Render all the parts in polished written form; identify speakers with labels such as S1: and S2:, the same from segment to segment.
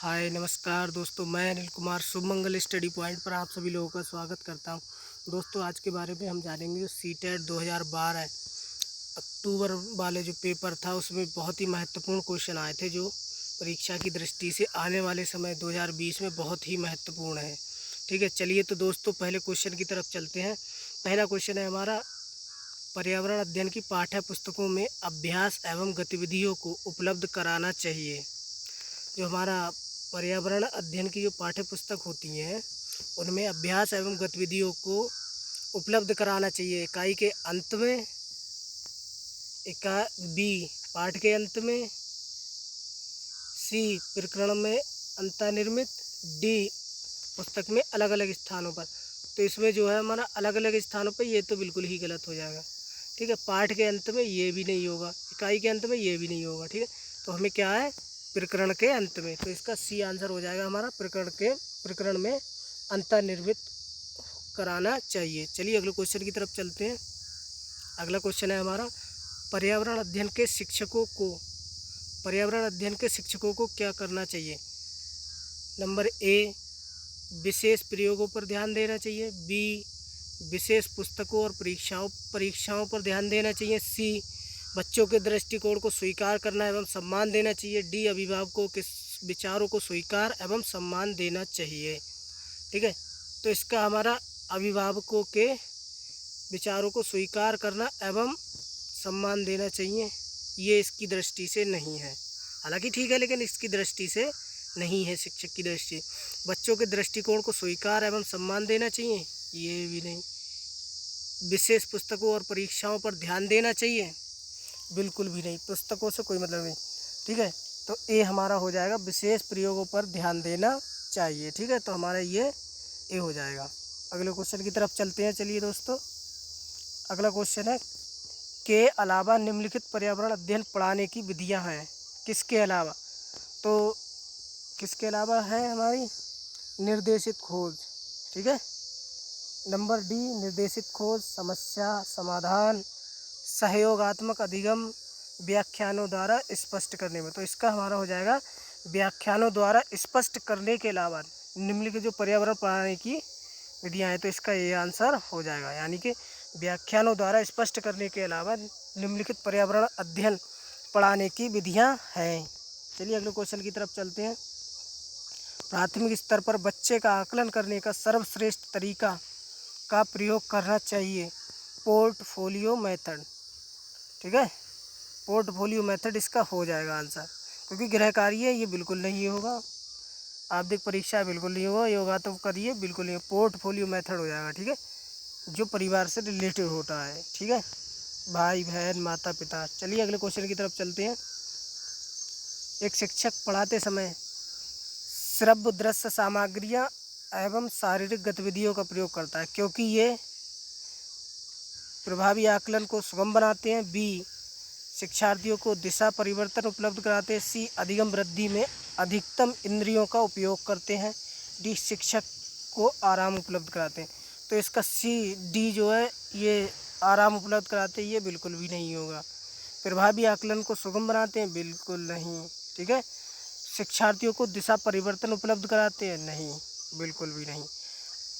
S1: हाय नमस्कार दोस्तों, मैं अनिल कुमार शुभ मंगल स्टडी पॉइंट पर आप सभी लोगों का स्वागत करता हूं। दोस्तों आज के बारे में हम जानेंगे जो सीटेट 2012 अक्टूबर वाले जो पेपर था उसमें बहुत ही महत्वपूर्ण क्वेश्चन आए थे जो परीक्षा की दृष्टि से आने वाले समय 2020 में बहुत ही महत्वपूर्ण है। ठीक है, चलिए तो दोस्तों पहले क्वेश्चन की तरफ चलते हैं। पहला क्वेश्चन है हमारा, पर्यावरण अध्ययन की पाठ्य पुस्तकों में अभ्यास एवं गतिविधियों को उपलब्ध कराना चाहिए। जो हमारा पर्यावरण अध्ययन की जो पाठ्य पुस्तक होती हैं उनमें अभ्यास एवं गतिविधियों को उपलब्ध कराना चाहिए इकाई के अंत में, इका बी पाठ के अंत में, सी प्रकरण में अंतर्निर्मित, डी पुस्तक में अलग अलग स्थानों पर। तो इसमें जो है हमारा अलग अलग स्थानों पर ये तो बिल्कुल ही गलत हो जाएगा। ठीक है, पाठ के अंत में ये भी नहीं होगा, इकाई के अंत में ये भी नहीं होगा। ठीक है, तो हमें क्या है, प्रकरण के अंत में। तो इसका सी आंसर हो जाएगा हमारा, प्रकरण में अंतर्निर्मित कराना चाहिए। चलिए अगले क्वेश्चन की तरफ चलते हैं। अगला क्वेश्चन है हमारा, पर्यावरण अध्ययन के शिक्षकों को क्या करना चाहिए। नंबर ए, विशेष प्रयोगों पर ध्यान देना चाहिए, बी विशेष पुस्तकों और परीक्षाओं पर ध्यान देना चाहिए, सी बच्चों के दृष्टिकोण को स्वीकार करना एवं सम्मान देना चाहिए, डी अभिभावकों के विचारों को स्वीकार एवं सम्मान देना चाहिए। ठीक है, तो इसका हमारा अभिभावकों के विचारों को स्वीकार करना एवं सम्मान देना चाहिए, ये इसकी दृष्टि से नहीं है। हालांकि ठीक है, लेकिन इसकी दृष्टि से नहीं है। शिक्षक की दृष्टि, बच्चों के दृष्टिकोण को स्वीकार एवं सम्मान देना चाहिए, ये भी नहीं। विशेष पुस्तकों और परीक्षाओं पर ध्यान देना चाहिए, बिल्कुल भी नहीं, पुस्तकों से कोई मतलब नहीं। ठीक है, तो ए हमारा हो जाएगा, विशेष प्रयोगों पर ध्यान देना चाहिए। ठीक है, तो हमारा ये ए हो जाएगा। अगले क्वेश्चन की तरफ चलते हैं। चलिए दोस्तों, अगला क्वेश्चन है, के अलावा निम्नलिखित पर्यावरण अध्ययन पढ़ाने की विधियां हैं। किसके अलावा, तो किसके अलावा है हमारी निर्देशित खोज। ठीक है, नंबर डी निर्देशित खोज, समस्या समाधान, सहयोगात्मक अधिगम, व्याख्यानों द्वारा स्पष्ट करने में। तो इसका हमारा हो जाएगा व्याख्यानों द्वारा स्पष्ट करने के अलावा निम्नलिखित जो पर्यावरण पढ़ाने की विधियां हैं, तो इसका ये आंसर हो जाएगा, यानी कि व्याख्यानों द्वारा स्पष्ट करने के अलावा निम्नलिखित पर्यावरण अध्ययन पढ़ाने की विधियां हैं। चलिए अगले क्वेश्चन की तरफ चलते हैं। प्राथमिक स्तर पर बच्चे का आकलन करने का सर्वश्रेष्ठ तरीका का प्रयोग करना चाहिए, पोर्टफोलियो मेथड। ठीक है, पोर्टफोलियो मेथड इसका हो जाएगा आंसर, क्योंकि गृह कार्य ये बिल्कुल नहीं होगा, आवधिक परीक्षा बिल्कुल नहीं होगा, योगा तो करिए बिल्कुल नहीं, पोर्टफोलियो मेथड हो जाएगा। ठीक है, जो परिवार से रिलेटेड होता है। ठीक है, भाई बहन माता पिता। चलिए अगले क्वेश्चन की तरफ चलते हैं। एक शिक्षक पढ़ाते समय श्रव्य दृश्य सामग्रियाँ एवं शारीरिक गतिविधियों का प्रयोग करता है, क्योंकि ये प्रभावी आकलन को सुगम बनाते हैं, बी शिक्षार्थियों को दिशा परिवर्तन उपलब्ध कराते हैं, सी अधिगम वृद्धि में अधिकतम इंद्रियों का उपयोग करते हैं, डी शिक्षक को आराम उपलब्ध कराते हैं। तो इसका सी डी जो है ये आराम उपलब्ध कराते हैं, ये बिल्कुल भी नहीं होगा। प्रभावी आकलन को सुगम बनाते हैं, बिल्कुल नहीं। ठीक है, शिक्षार्थियों को दिशा परिवर्तन उपलब्ध कराते हैं, नहीं, बिल्कुल भी नहीं।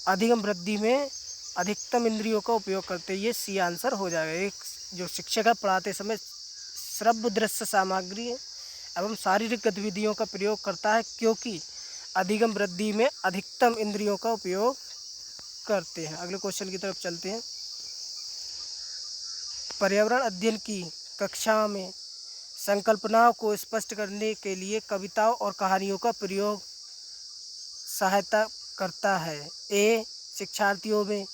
S1: अधिगम वृद्धि में अधिकतम इंद्रियों का उपयोग करते हैं, ये सी आंसर हो जाएगा। एक जो शिक्षक है पढ़ाते समय श्रव्य दृश्य सामग्री एवं शारीरिक गतिविधियों का प्रयोग करता है, क्योंकि अधिगम वृद्धि में अधिकतम इंद्रियों का उपयोग करते हैं। अगले क्वेश्चन की तरफ चलते हैं। पर्यावरण अध्ययन की कक्षा में संकल्पनाओं को स्पष्ट करने के लिए कविताओं और कहानियों का प्रयोग सहायता करता है, ए शिक्षार्थियों में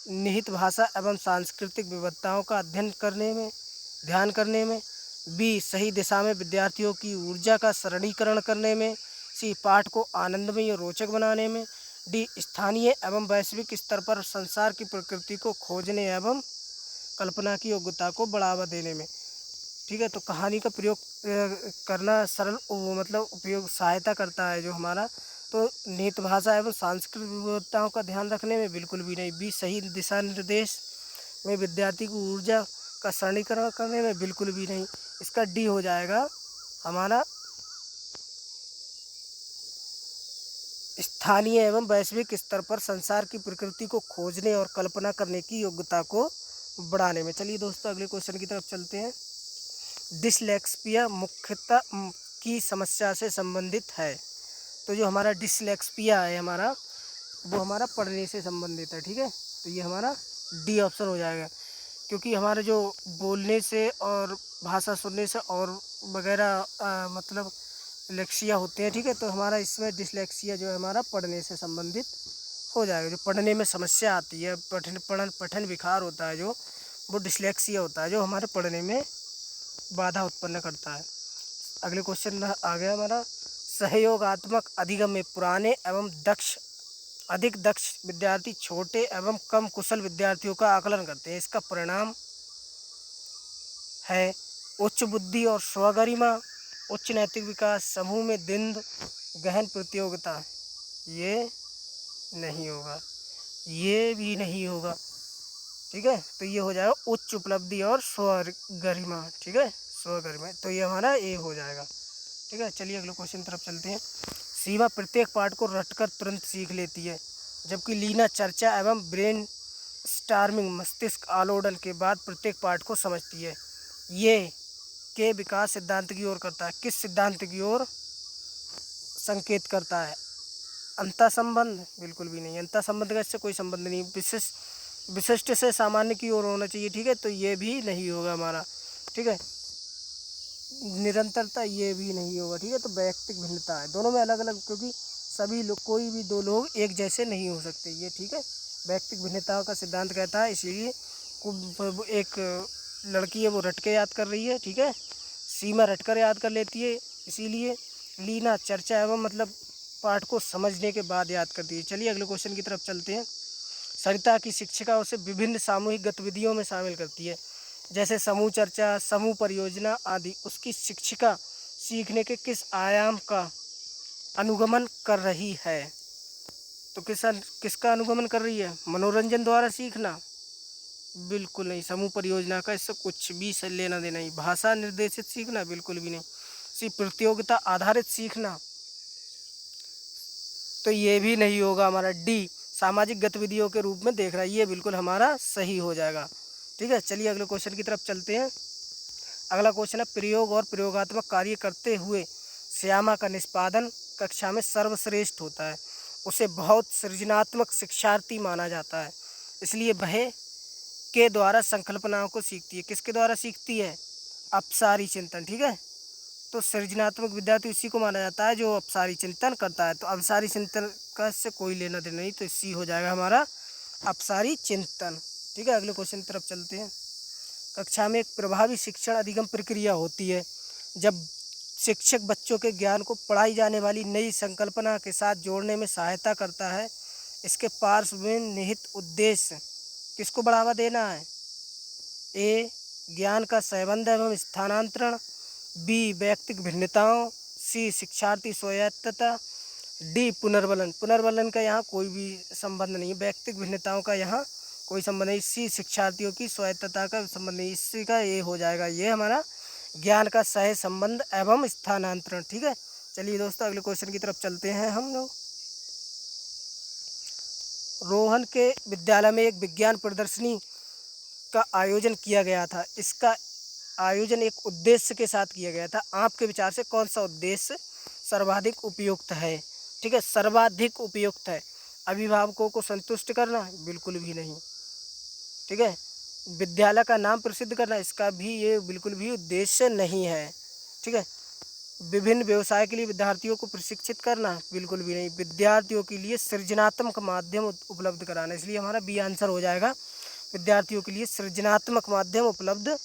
S1: निहित भाषा एवं सांस्कृतिक विविधताओं का अध्ययन करने में ध्यान करने में, बी सही दिशा में विद्यार्थियों की ऊर्जा का सरणीकरण करने में, सी पाठ को आनंदमय और रोचक बनाने में, डी स्थानीय एवं वैश्विक स्तर पर संसार की प्रकृति को खोजने एवं कल्पना की योग्यता को बढ़ावा देने में। ठीक है, तो कहानी का प्रयोग करना सरल मतलब उपयोग सहायता करता है जो हमारा, तो निहित भाषा एवं सांस्कृतिक विविधताओं का ध्यान रखने में, बिल्कुल भी नहीं। बी सही दिशा निर्देश में विद्यार्थी को ऊर्जा का सरणीकरण करने में, बिल्कुल भी नहीं। इसका डी हो जाएगा हमारा स्थानीय एवं वैश्विक स्तर पर संसार की प्रकृति को खोजने और कल्पना करने की योग्यता को बढ़ाने में। चलिए दोस्तों अगले क्वेश्चन की तरफ चलते हैं। डिसलेक्सिया मुख्यतः की समस्या से संबंधित है। तो जो हमारा डिसलेक्सिया है हमारा, वो हमारा पढ़ने से संबंधित है। ठीक है, तो ये हमारा डी ऑप्शन हो जाएगा, क्योंकि हमारे जो बोलने से और भाषा सुनने से और वगैरह मतलब लेक्सिया होते हैं। ठीक है, तो हमारा इसमें डिसलेक्सिया जो है हमारा पढ़ने से संबंधित हो जाएगा। जो पढ़ने में समस्या आती है, पठन विकार होता है जो, वो डिसलेक्सिया होता है जो हमारे पढ़ने में बाधा उत्पन्न करता है। अगले क्वेश्चन आ गया हमारा, सहयोगात्मक अधिगम में पुराने एवं अधिक दक्ष विद्यार्थी छोटे एवं कम कुशल विद्यार्थियों का आकलन करते हैं। इसका परिणाम है उच्च बुद्धि और स्वगरिमा, उच्च नैतिक विकास, समूह में द्वंद्व, गहन प्रतियोगिता। ये नहीं होगा, ये भी नहीं होगा। ठीक है, तो ये हो जाएगा उच्च उपलब्धि और स्वगरिमा। ठीक है, स्वगरिमा, तो ये हमारा ए हो जाएगा। ठीक है, चलिए अगले क्वेश्चन तरफ चलते हैं। सीमा प्रत्येक पाठ को रटकर तुरंत सीख लेती है, जबकि लीना चर्चा एवं ब्रेन स्टार्मिंग मस्तिष्क आलोडन के बाद प्रत्येक पाठ को समझती है। ये के विकास सिद्धांत की ओर करता है। किस सिद्धांत की ओर संकेत करता है? अंतः संबंध? बिल्कुल भी नहीं, अंतः संबंध का इससे कोई संबंध नहीं। विशिष्ट से सामान्य की ओर होना चाहिए। ठीक है, तो ये भी नहीं होगा हमारा। ठीक है, निरंतरता, ये भी नहीं होगा। ठीक है, तो वैयक्तिक भिन्नता है, दोनों में अलग अलग, क्योंकि सभी लोग, कोई भी दो लोग एक जैसे नहीं हो सकते ये। ठीक है, वैयक्तिक भिन्नता का सिद्धांत कहता है, इसीलिए एक लड़की है वो रट के याद कर रही है। ठीक है, सीमा रटकर याद कर लेती है, इसीलिए लीना चर्चा एवं मतलब पाठ को समझने के बाद याद करती है। चलिए अगले क्वेश्चन की तरफ चलते हैं। सरिता की शिक्षिका उसे विभिन्न सामूहिक गतिविधियों में शामिल करती है, जैसे समूह चर्चा, समूह परियोजना आदि। उसकी शिक्षिका सीखने के किस आयाम का अनुगमन कर रही है? तो किसका अनुगमन कर रही है? मनोरंजन द्वारा सीखना? बिल्कुल नहीं, समूह परियोजना का इससे कुछ भी लेना देना नहीं। भाषा निर्देशित सीखना? बिल्कुल भी नहीं। सिर्फ प्रतियोगिता आधारित सीखना? तो ये भी नहीं होगा हमारा। डी सामाजिक गतिविधियों के रूप में देख रहा है, ये बिल्कुल हमारा सही हो जाएगा। ठीक है, चलिए अगले क्वेश्चन की तरफ चलते हैं। अगला क्वेश्चन है, प्रयोग और प्रयोगात्मक कार्य करते हुए श्यामा का निष्पादन कक्षा में सर्वश्रेष्ठ होता है। उसे बहुत सृजनात्मक शिक्षार्थी माना जाता है, इसलिए वह के द्वारा संकल्पनाओं को सीखती है। किसके द्वारा सीखती है? अपसारी चिंतन। ठीक है, तो सृजनात्मक विद्यार्थी उसी को माना जाता है जो अपसारी चिंतन करता है। तो अपसारी चिंतन का इससे कोई लेना देना नहीं, तो सी हो जाएगा हमारा अपसारी चिंतन। ठीक है, अगले क्वेश्चन की तरफ चलते हैं। कक्षा में एक प्रभावी शिक्षण अधिगम प्रक्रिया होती है, जब शिक्षक बच्चों के ज्ञान को पढ़ाई जाने वाली नई संकल्पना के साथ जोड़ने में सहायता करता है। इसके पार्श्व में निहित उद्देश्य किसको बढ़ावा देना है? ए ज्ञान का संबंध एवं स्थानांतरण, बी व्यक्तिक भिन्नताओं, सी शिक्षार्थी स्वायत्तता, डी पुनर्वलन। पुनर्वलन का यहाँ कोई भी संबंध नहीं है, व्यक्तिक भिन्नताओं का यहाँ कोई संबंध नहीं, सी शिक्षार्थियों की स्वायत्तता का संबंध नहीं। इसी का ये हो जाएगा, ये हमारा ज्ञान का सह संबंध एवं स्थानांतरण। ठीक है, चलिए दोस्तों अगले क्वेश्चन की तरफ चलते हैं हम लोग। रोहन के विद्यालय में एक विज्ञान प्रदर्शनी का आयोजन किया गया था। इसका आयोजन एक उद्देश्य के साथ किया गया था। आपके विचार से कौन सा उद्देश्य सर्वाधिक उपयुक्त है? ठीक है, सर्वाधिक उपयुक्त है। अभिभावकों को संतुष्ट करना? बिल्कुल भी नहीं। ठीक है, विद्यालय का नाम प्रसिद्ध करना? इसका भी ये बिल्कुल भी उद्देश्य नहीं है। ठीक है, विभिन्न व्यवसाय के लिए विद्यार्थियों को प्रशिक्षित करना? बिल्कुल भी नहीं। विद्यार्थियों के लिए सृजनात्मक माध्यम उपलब्ध कराना, इसलिए हमारा बी आंसर हो जाएगा, विद्यार्थियों के लिए सृजनात्मक माध्यम उपलब्ध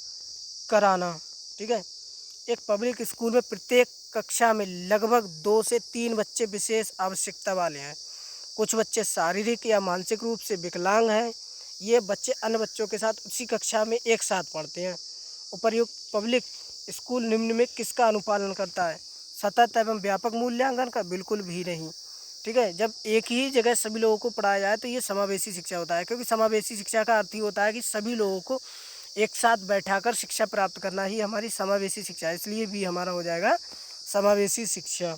S1: कराना। ठीक है, एक पब्लिक स्कूल में प्रत्येक कक्षा में लगभग 2 से 3 बच्चे विशेष आवश्यकता वाले हैं। कुछ बच्चे शारीरिक या मानसिक रूप से विकलांग हैं। ये बच्चे अन्य बच्चों के साथ उसी कक्षा में एक साथ पढ़ते हैं। उपर्युक्त पब्लिक स्कूल निम्न में किसका अनुपालन करता है? सतत एवं व्यापक मूल्यांकन का? बिल्कुल भी नहीं। ठीक है, जब एक ही जगह सभी लोगों को पढ़ाया जाए तो ये समावेशी शिक्षा होता है, क्योंकि समावेशी शिक्षा का अर्थ ही होता है कि सभी लोगों को एक साथ बैठाकर शिक्षा प्राप्त करना ही हमारी समावेशी शिक्षा है, इसलिए भी हमारा हो जाएगा समावेशी शिक्षा।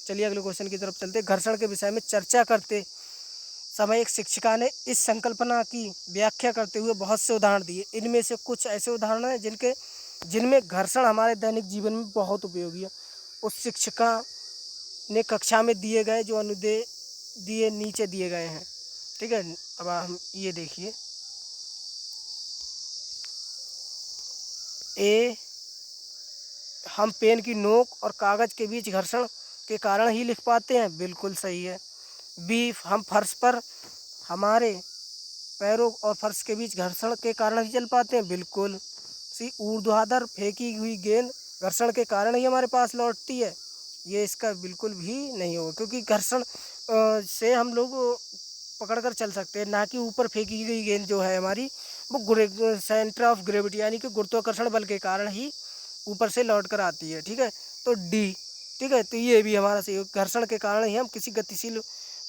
S1: चलिए अगले क्वेश्चन की तरफ चलते हैं। घर्षण के विषय में चर्चा करते समय एक शिक्षिका ने इस संकल्पना की व्याख्या करते हुए बहुत से उदाहरण दिए। इनमें से कुछ ऐसे उदाहरण हैं जिनमें घर्षण हमारे दैनिक जीवन में बहुत उपयोगी है। उस शिक्षिका ने कक्षा में दिए गए जो अनुदेश दिए नीचे दिए गए हैं, ठीक है। अब हम ये देखिए, ए, हम पेन की नोक और कागज़ के बीच घर्षण के कारण ही लिख पाते हैं, बिल्कुल सही है। बी, हम फर्श पर हमारे पैरों और फर्श के बीच घर्षण के कारण ही चल पाते हैं, बिल्कुल। सी, ऊर्ध्वाधर फेंकी हुई गेंद घर्षण के कारण ही हमारे पास लौटती है, ये इसका बिल्कुल भी नहीं होगा, क्योंकि घर्षण से हम लोग पकड़ कर चल सकते हैं, ना कि ऊपर फेंकी गई गेंद जो है हमारी वो सेंटर ऑफ ग्रेविटी यानी कि गुरुत्वाकर्षण बल के कारण ही ऊपर से लौट कर आती है, ठीक है। तो डी, ठीक है, तो ये भी हमारा सही, घर्षण के कारण ही हम किसी गतिशील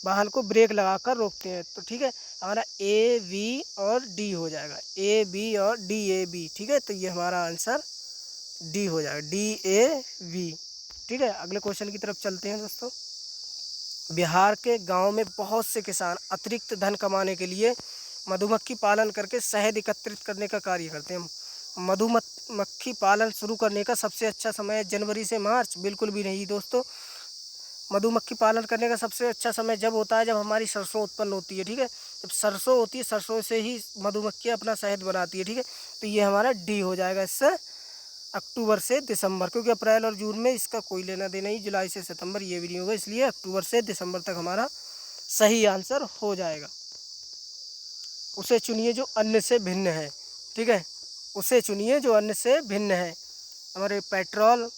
S1: वाहन को ब्रेक लगाकर रोकते हैं। तो ठीक है, हमारा ए, बी और डी हो जाएगा, ए, बी और डी, ए, बी, ठीक है। तो ये हमारा आंसर डी हो जाएगा, डी, ए, बी, ठीक है। अगले क्वेश्चन की तरफ चलते हैं दोस्तों। बिहार के गांव में बहुत से किसान अतिरिक्त धन कमाने के लिए मधुमक्खी पालन करके शहद एकत्रित करने का कार्य करते हैं। मधुमक्खी पालन शुरू करने का सबसे अच्छा समय है जनवरी से मार्च, बिल्कुल भी नहीं दोस्तों। मधुमक्खी पालन करने का सबसे अच्छा समय जब होता है जब हमारी सरसों उत्पन्न होती है, ठीक है। जब सरसों होती है, सरसों से ही मधुमक्खियाँ अपना शहद बनाती है, ठीक है। तो ये हमारा डी हो जाएगा, इससे अक्टूबर से दिसंबर, क्योंकि अप्रैल और जून में इसका कोई लेना देना नहीं, जुलाई से सितंबर ये भी नहीं होगा, इसलिए अक्टूबर से दिसंबर तक हमारा सही आंसर हो जाएगा। उसे चुनिए जो अन्य से भिन्न है, ठीक है, उसे चुनिए जो अन्य से भिन्न है। हमारे पेट्रोल,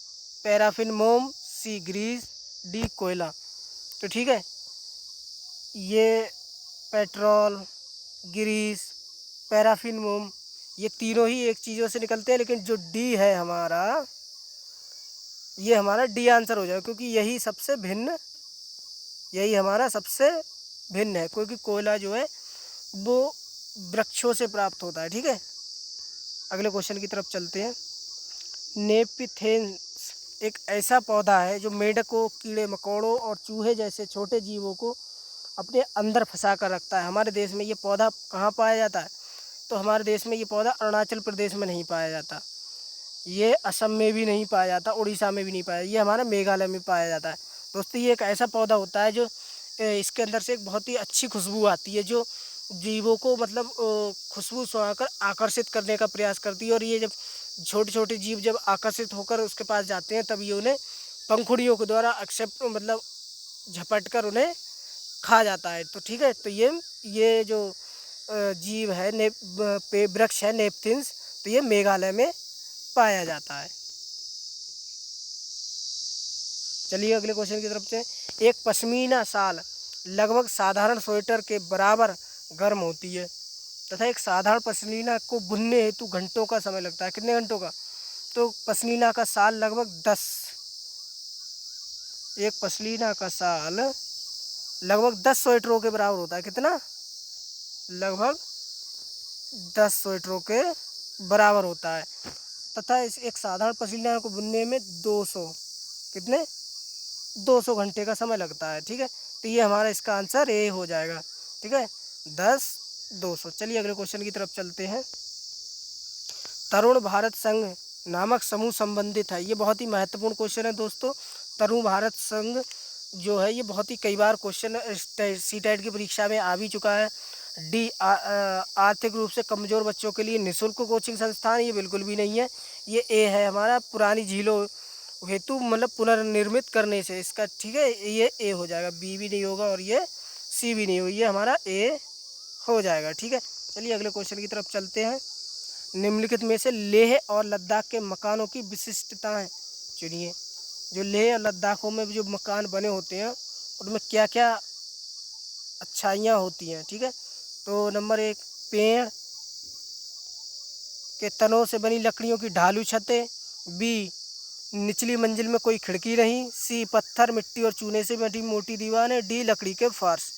S1: पैराफिन मोम, सी ग्रीस, डी कोयला। तो ठीक है, ये पेट्रोल, ग्रीस, पैराफिन मोम ये तीनों ही एक चीज़ों से निकलते हैं, लेकिन जो डी है हमारा, ये हमारा डी आंसर हो जाएगा, क्योंकि यही हमारा सबसे भिन्न है, क्योंकि कोयला जो है वो वृक्षों से प्राप्त होता है, ठीक है। अगले क्वेश्चन की तरफ चलते हैं। नेपिथेन्स एक ऐसा पौधा है जो मेंढकों, कीड़े मकोड़ों और चूहे जैसे छोटे जीवों को अपने अंदर फंसा कर रखता है। हमारे देश में ये पौधा कहाँ पाया जाता है? तो हमारे देश में ये पौधा अरुणाचल प्रदेश में नहीं पाया जाता, ये असम में भी नहीं पाया जाता, उड़ीसा में भी नहीं पाया, ये हमारा मेघालय में पाया जाता है। दोस्तों ये एक ऐसा पौधा होता है जो इसके अंदर से एक बहुत ही अच्छी खुशबू आती है, जो जीवों को मतलब खुशबू सुहाकर आकर्षित करने का प्रयास करती है। और ये जब छोटे छोटे जीव जब आकर्षित होकर उसके पास जाते हैं, तब ये उन्हें पंखुड़ियों के द्वारा एक्सेप्ट मतलब झपट कर उन्हें खा जाता है। तो ठीक है, तो ये जो जीव है वृक्ष है नेपथिन्स, तो ये मेघालय में पाया जाता है। चलिए अगले क्वेश्चन की तरफ से। एक पश्मीना शाल लगभग साधारण स्वेटर के बराबर गर्म होती है तथा एक साधारण पश्मीना को बुनने हेतु घंटों का समय लगता है। कितने घंटों का? तो पश्मीना का शाल लगभग 10 एक पश्मीना का शाल लगभग 10 स्वेटरों के बराबर होता है। कितना? लगभग 10 स्वेटरों के बराबर होता है तथा इस एक साधारण पश्मीना को बुनने में 200 घंटे का समय लगता है। ठीक है, तो ये हमारा इसका आंसर ए हो जाएगा। ठीक है, 10, 200। चलिए अगले क्वेश्चन की तरफ चलते हैं। तरुण भारत संघ नामक समूह संबंधित है। ये बहुत ही महत्वपूर्ण क्वेश्चन है दोस्तों। तरुण भारत संघ जो है ये बहुत ही कई बार क्वेश्चन सीटेट की परीक्षा में आ भी चुका है। डी आर्थिक रूप से कमज़ोर बच्चों के लिए निःशुल्क कोचिंग संस्थान, ये बिल्कुल भी नहीं है। ये ए है हमारा पुरानी झीलों हेतु मतलब पुनर्निर्मित करने से इसका। ठीक है, ये ए हो जाएगा, बी भी नहीं होगा और ये सी भी नहीं होगा, ये हमारा ए हो जाएगा। ठीक है, चलिए अगले क्वेश्चन की तरफ चलते हैं। निम्नलिखित में से लेह और लद्दाख के मकानों की विशिष्टताएं चुनिए। जो लेह और लद्दाखों में जो मकान बने होते हैं उनमें क्या क्या अच्छाइयाँ होती हैं। ठीक है, तो नंबर 1, पेड़ के तनों से बनी लकड़ियों की ढालू छतें। बी, निचली मंजिल में कोई खिड़की नहीं। सी, पत्थर, मिट्टी और चूने से बनी मोटी दीवारें। डी, लकड़ी के फर्श।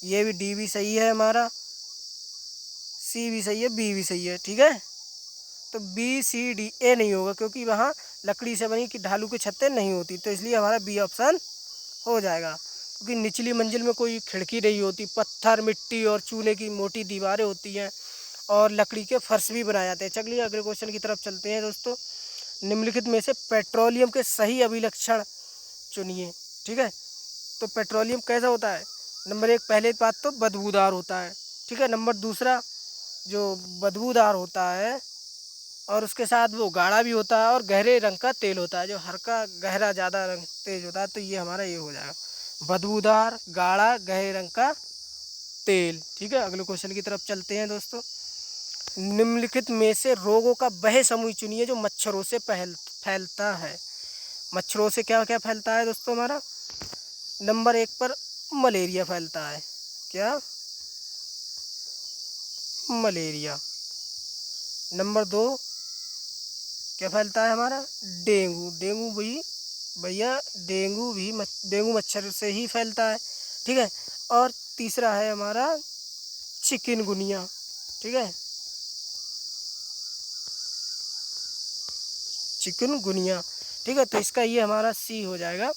S1: ये भी डी भी सही है हमारा, सी भी सही है, बी भी सही है। ठीक है, तो बी, सी, डी, ए नहीं होगा क्योंकि वहाँ लकड़ी से बनी कि ढालू की छतें नहीं होती, तो इसलिए हमारा बी ऑप्शन हो जाएगा, क्योंकि निचली मंजिल में कोई खिड़की नहीं होती, पत्थर मिट्टी और चूने की मोटी दीवारें होती हैं और लकड़ी के फर्श भी बनाए जाते हैं। चलिए अगले क्वेश्चन की तरफ चलते हैं दोस्तों। निम्नलिखित में से पेट्रोलियम के सही अभिलक्षण चुनिए। ठीक है, तो पेट्रोलियम कैसा होता है? नंबर 1 पहले बात तो बदबूदार होता है। ठीक है, नंबर दूसरा जो बदबूदार होता है और उसके साथ वो गाढ़ा भी होता है और गहरे रंग का तेल होता है, जो हल्का गहरा ज़्यादा रंग तेज होता है। तो ये हमारा ये हो जाएगा, बदबूदार, गाढ़ा, गहरे रंग का तेल। ठीक है, अगले क्वेश्चन की तरफ चलते हैं दोस्तों। निम्नलिखित में से रोगों का वह समूह चुनिए जो मच्छरों से फैलता है। मच्छरों से क्या क्या फैलता है दोस्तों हमारा? नंबर 1 पर मलेरिया फैलता है। क्या? मलेरिया। नंबर 2 क्या फैलता है हमारा? डेंगू। डेंगू भी भैया, डेंगू मच्छर से ही फैलता है। ठीक है, और तीसरा है हमारा चिकनगुनिया। ठीक है, चिकनगुनिया। ठीक है, तो इसका ये हमारा सी हो जाएगा,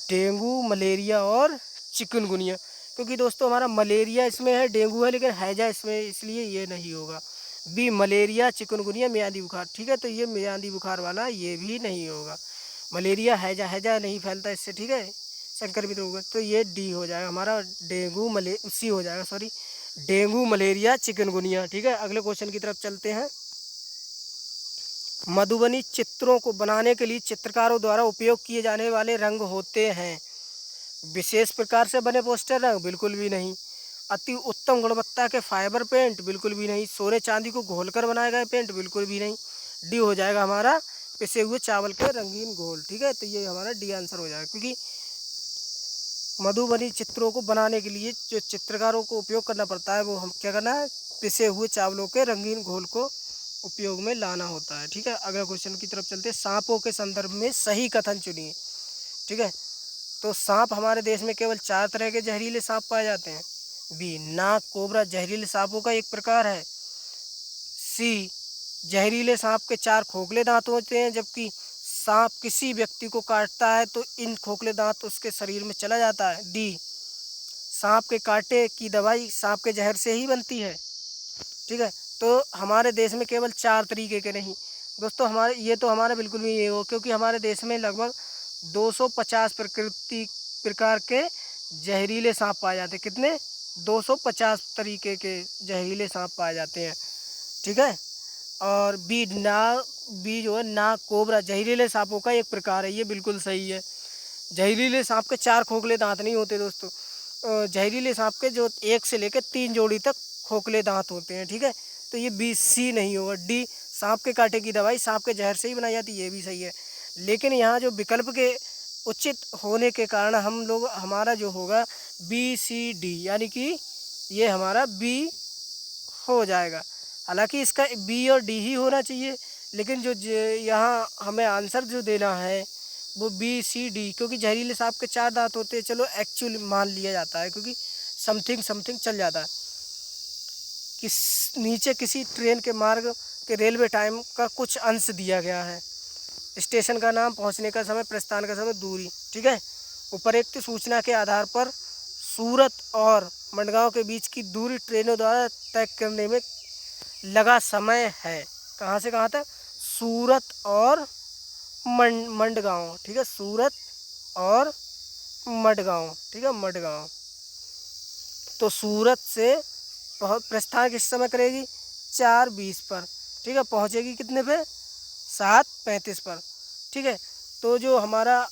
S1: डेंगू, मलेरिया और चिकनगुनिया। क्योंकि दोस्तों हमारा मलेरिया इसमें है, डेंगू है, लेकिन हैजा इसमें, इसलिए ये नहीं होगा। बी मलेरिया, चिकनगुनिया, मियादी बुखार। ठीक है, तो ये मियादी बुखार वाला ये भी नहीं होगा। मलेरिया हैजा, हैजा नहीं फैलता इससे। ठीक है, संक्रमित रोग, तो ये डी हो जाएगा हमारा, डेंगू सी हो जाएगा, सॉरी, डेंगू, मलेरिया, चिकनगुनिया। ठीक है, अगले क्वेश्चन की तरफ चलते हैं। मधुबनी चित्रों को बनाने के लिए चित्रकारों द्वारा उपयोग किए जाने वाले रंग होते हैं। विशेष प्रकार से बने पोस्टर रंग? बिल्कुल भी नहीं। अति उत्तम गुणवत्ता के फाइबर पेंट? बिल्कुल भी नहीं। सोने चांदी को घोलकर बनाए गए पेंट? बिल्कुल भी नहीं। डी हो जाएगा हमारा, पिसे हुए चावल के रंगीन घोल। ठीक है, तो ये हमारा डी आंसर हो जाएगा, क्योंकि मधुबनी चित्रों को बनाने के लिए जो चित्रकारों को उपयोग करना पड़ता है, वो हम क्या करना है, पिसे हुए चावलों के रंगीन घोल को उपयोग में लाना होता है। ठीक है, अगले क्वेश्चन की तरफ चलते हैं। सांपों के संदर्भ में सही कथन चुनिए। ठीक है, तो सांप, हमारे देश में केवल 4 तरह के जहरीले सांप पाए जाते हैं। बी नाग कोबरा जहरीले सांपों का एक प्रकार है। सी जहरीले सांप के 4 खोखले दांत होते हैं, जबकि सांप किसी व्यक्ति को काटता है तो इन खोखले दांत उसके शरीर में चला जाता है। डी सांप के कांटे की दवाई सांप के जहर से ही बनती है। ठीक है, तो हमारे देश में केवल 4 तरीके के नहीं दोस्तों, हमारे ये तो हमारा बिल्कुल भी ये हो, क्योंकि हमारे देश में लगभग 250 प्रकार के जहरीले सांप पाए जाते हैं। कितने? 250 तरीके के जहरीले सांप पाए जाते हैं। ठीक है, और बी जो है नाग कोबरा जहरीले सांपों का एक प्रकार है। ये बिल्कुल सही है। जहरीले सांप के 4 खोखले दांत नहीं होते दोस्तों, जहरीले सांप के जो 1 से लेकर 3 जोड़ी तक खोखले दांत होते हैं। ठीक है, तो ये बी सी नहीं होगा। डी सांप के कांटे की दवाई सांप के जहर से ही बनाई जाती है, ये भी सही है। लेकिन यहाँ जो विकल्प के उचित होने के कारण हम लोग, हमारा जो होगा बी सी डी, यानी कि ये हमारा बी हो जाएगा। हालांकि इसका बी और डी ही होना चाहिए, लेकिन जो यहाँ हमें आंसर जो देना है वो बी सी डी, क्योंकि जहरीले सांप के 4 दांत होते हैं। चलो एक्चुअली मान लिया जाता है, क्योंकि समथिंग चल जाता है। नीचे किसी ट्रेन के मार्ग के रेलवे टाइम का कुछ अंश दिया गया है। स्टेशन का नाम, पहुंचने का समय, प्रस्थान का समय, दूरी। ठीक है, उपरोक्त सूचना के आधार पर सूरत और मंडगांव के बीच की दूरी ट्रेनों द्वारा तय करने में लगा समय है। कहाँ से कहाँ तक? सूरत और मंडगांव। ठीक है, सूरत और मडगांव। ठीक है, मडगांव। तो सूरत से प्रस्थान किस समय करेगी? 4:20 पर। ठीक है, पहुंचेगी कितने पे? 7:35 पर। ठीक है, तो जो हमारा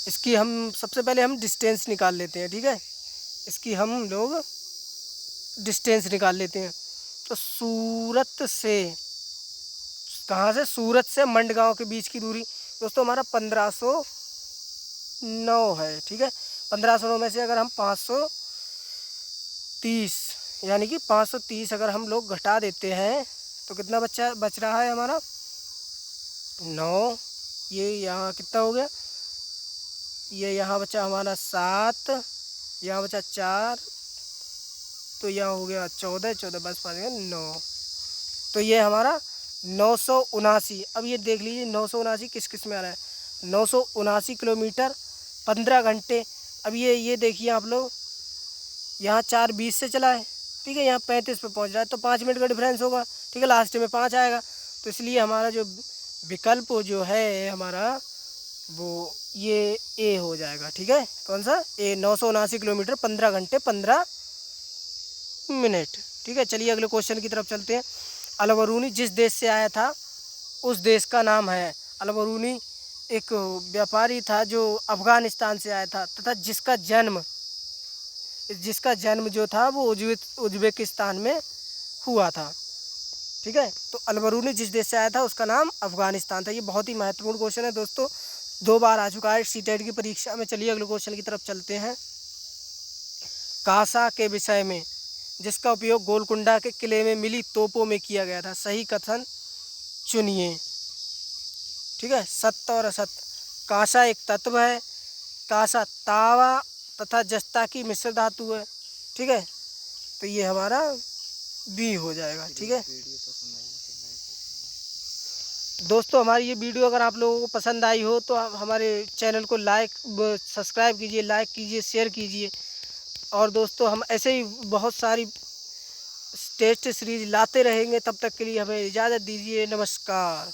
S1: इसकी हम सबसे पहले हम डिस्टेंस निकाल लेते हैं। ठीक है, इसकी हम लोग डिस्टेंस निकाल लेते हैं। तो सूरत से, कहाँ से? सूरत से मंडगांव के बीच की दूरी दोस्तों हमारा 1509 है। ठीक है, 1509 में से अगर हम 530, यानी कि 530 अगर हम लोग घटा देते हैं तो कितना बच रहा है हमारा? 9। ये यहाँ कितना हो गया? ये यहाँ बचा हमारा 7, यहाँ बचा 4, तो यहाँ हो गया 14, 14 बस 5 9, तो ये हमारा 979। अब ये देख लीजिए 979 किस किस में आ रहा है, 979 किलोमीटर 15 घंटे। अब ये देखिए आप लोग, यहाँ 4:20 से चला है, ठीक है, यहाँ 35 पे पहुँच रहा है, तो 5 मिनट का डिफरेंस होगा, ठीक है, लास्ट में 5 आएगा। तो इसलिए हमारा जो विकल्प जो है हमारा वो ये ए हो जाएगा, ठीक है, कौन सा, ए, 979 किलोमीटर 15 घंटे 15 मिनट, ठीक है। चलिए अगले क्वेश्चन की तरफ चलते हैं। अल-बरूनी जिस देश से आया था उस देश का नाम है। अल-बरूनी एक व्यापारी था जो अफ़गानिस्तान से आया था तथा जिसका जन्म जो था वो उज़्बेकिस्तान में हुआ था, ठीक है। तो अल-बरूनी जिस देश से आया था उसका नाम अफ़गानिस्तान था। ये बहुत ही महत्वपूर्ण क्वेश्चन है दोस्तों, 2 बार आ चुका है सीटेट की परीक्षा में। चलिए अगले क्वेश्चन की तरफ चलते हैं। कासा के विषय में, जिसका उपयोग गोलकुंडा के किले में मिली तोपों में किया गया था, सही कथन चुनिए, ठीक है, सत्य और असत्य। कासा एक तत्व है, कासा तावा तथा जस्ता की मिश्र धातु है, ठीक है, तो ये हमारा बी हो जाएगा, ठीक है। दोस्तों हमारी ये वीडियो अगर आप लोगों को पसंद आई हो तो आप हमारे चैनल को सब्सक्राइब कीजिए, लाइक कीजिए, शेयर कीजिए। और दोस्तों हम ऐसे ही बहुत सारी टेस्ट सीरीज लाते रहेंगे, तब तक के लिए हमें इजाज़त दीजिए, नमस्कार।